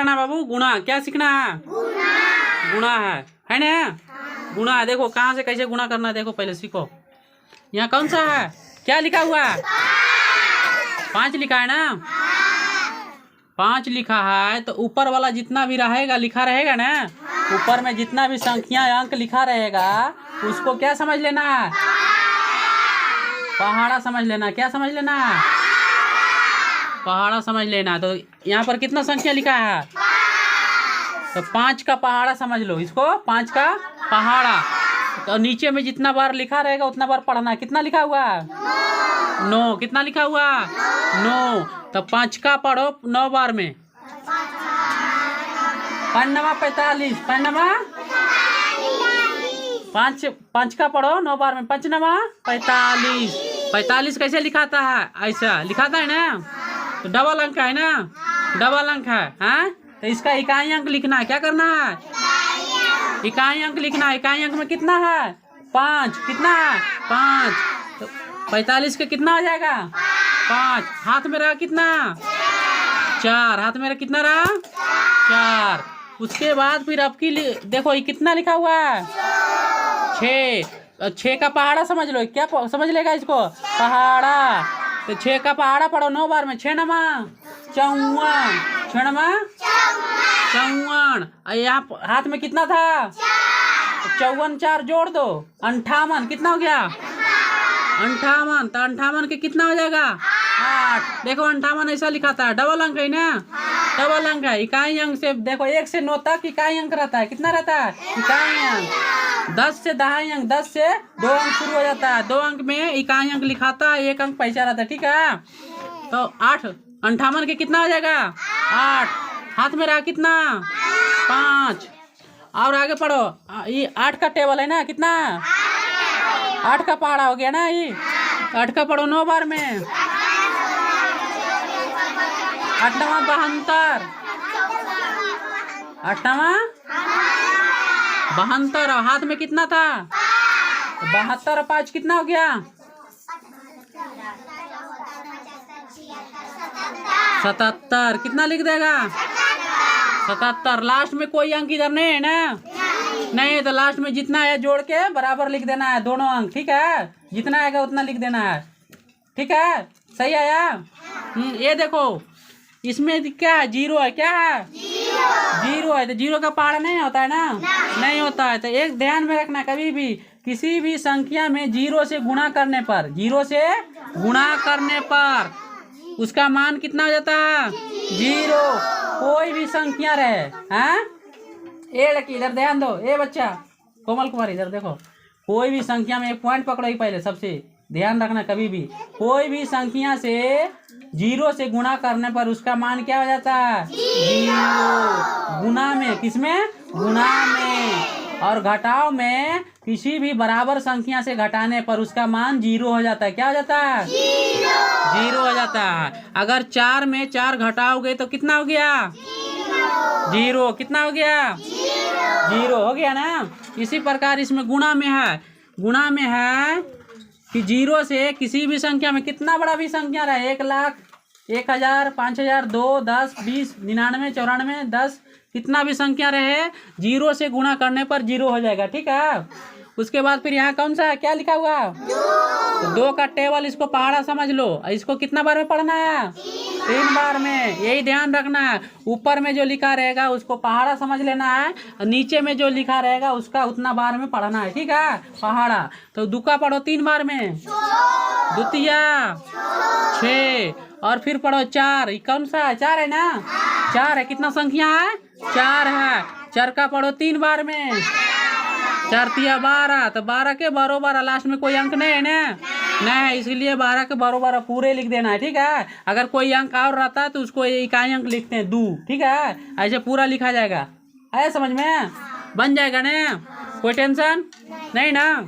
चलाना बाबू? गुणा। क्या सीखना है? गुणा है ना? गुणा है। देखो कहाँ से कैसे गुणा करना है, देखो पहले सीखो। यहाँ कौन सा है? क्या लिखा हुआ है? 5 लिखा है ना? 5 लिखा है तो ऊपर वाला जितना भी रहेगा लिखा रहेगा ना, ऊपर में जितना भी संख्या अंक लिखा रहेगा उसको क्या समझ लेना है? पहाड़ा समझ लेना। क्या समझ लेना है? पहाड़ा समझ लेना। तो यहाँ पर कितना संख्या लिखा है? तो 5 का पहाड़ा समझ लो इसको। 5 का पहाड़ा। तो नीचे में जितना बार लिखा रहेगा उतना बार पढ़ना। कितना लिखा हुआ है? 9। कितना लिखा हुआ? 9। तो 5 का पढ़ो 9 बार में। 45। 5 का पढ़ो 9 बार में। 5 45। 45 कैसे लिखाता है? ऐसा लिखाता है ना? तो डबल अंक है ना? डबल अंक है। हाँ, तो इसका इकाई अंक लिखना है। क्या करना है? इकाई अंक लिखना है। इकाई अंक में कितना है? 5। कितना है? 5। तो 45 के कितना हो जाएगा? 5। हाथ में रहा कितना? 4। हाथ में कितना रहा? 4। उसके बाद फिर अब की देखो ये कितना लिखा हुआ है? 6। 6 का पहाड़ा समझ लो। क्या समझ लेगा इसको? पहाड़ा। तो 6 का पहाड़ा पढ़ो 9 बार में। 6 नमा 54। 6 नमा 54। यहाँ हाथ में कितना था? 54। 4 जोड़ दो 58। कितना हो गया? 58। तो 58 के कितना हो जाएगा? 8। देखो 58 ऐसा लिखा था। डबल अंक है ना? डबल अंक है। इकाई अंक से देखो 1 से 9 तक इकाई अंक रहता है। कितना रहता है? इकाई अंक। 10 से दहाई अंक। 10 से 2 अंक शुरू हो जाता है। 2 अंक में इकाई अंक लिखाता है, 1 अंक पैसा रहता है। ठीक है? तो 8। 58 के कितना हो जाएगा? 8। हाथ में रहा कितना? 5। और आगे पढ़ो। ये 8 का टेबल है ना? कितना? 8 का पहाड़ा हो गया ना ये? 8 का पढ़ो 9 बार में। 8 नमा 72। 8 नमा 72। और हाथ में कितना था? 72 और 5 कितना हो गया? 77। कितना लिख देगा? 77। लास्ट में कोई अंक इधर नहीं है ना? नहीं, तो लास्ट में जितना है जोड़ के बराबर लिख देना है दोनों अंक। ठीक है? जितना आएगा उतना लिख देना है। ठीक है? सही आया? ये देखो इसमें क्या है? 0 है। क्या है? 0 है। तो 0 का पहाड़ा नहीं होता है ना? नहीं होता है। तो एक ध्यान में रखना, कभी भी किसी भी संख्या में 0 से गुणा करने पर, 0 से गुणा करने पर उसका मान कितना हो जाता है? 0। कोई भी संख्या रहे। हाँ, ए लड़की इधर ध्यान दो। ए बच्चा कोमल कुमार इधर देखो। कोई भी संख्या में एक पॉइंट पकड़ो। पहले सबसे ध्यान रखना, कभी भी कोई भी संख्या से 0 से गुणा करने पर उसका मान क्या हो जाता है? 0। गुना में, किसमें? गुना में। और घटाव में किसी भी बराबर संख्या से घटाने पर उसका मान 0 हो जाता है। क्या हो जाता है? 0 हो जाता है। अगर 4 में 4 घटाओगे तो कितना हो गया? 0। कितना हो गया? 0 हो गया ना? इसी प्रकार इसमें गुणा में है। गुणा में है कि 0 से किसी भी संख्या में, कितना बड़ा भी संख्या रहे, 1 लाख, 1000, 5000, 2, 10, 20, 99, 94, 10, कितना भी संख्या रहे 0 से गुणा करने पर 0 हो जाएगा। ठीक है? उसके बाद फिर यहाँ कौन सा है? क्या लिखा हुआ? 2 का टेबल। इसको पहाड़ा समझ लो। इसको कितना बार में पढ़ना है? 3 बार में। यही ध्यान रखना है। ऊपर में जो लिखा रहेगा उसको पहाड़ा समझ लेना है, और नीचे में जो लिखा रहेगा उसका उतना बार में पढ़ना है। ठीक है? पहाड़ा। तो दुका पढ़ो 3 बार में। द्वितीया 6। और फिर पढ़ो 4। कौन सा है? 4 है ना? 4 है। कितना संख्या है? 4 है। 4 का पढ़ो 3 बार में। 4 तिया 12। तो 12 के 12 लास्ट में कोई अंक नहीं है ना? नहीं, इसलिए 12 के 12 पूरे लिख देना है। ठीक है? अगर कोई अंक और रहता है तो उसको इकाई अंक लिखते हैं 2। ठीक है? ऐसे पूरा लिखा जाएगा। आया समझ में? बन जाएगा ना? कोई टेंशन नहीं ना?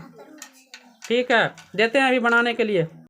ठीक है, देते हैं अभी बनाने के लिए।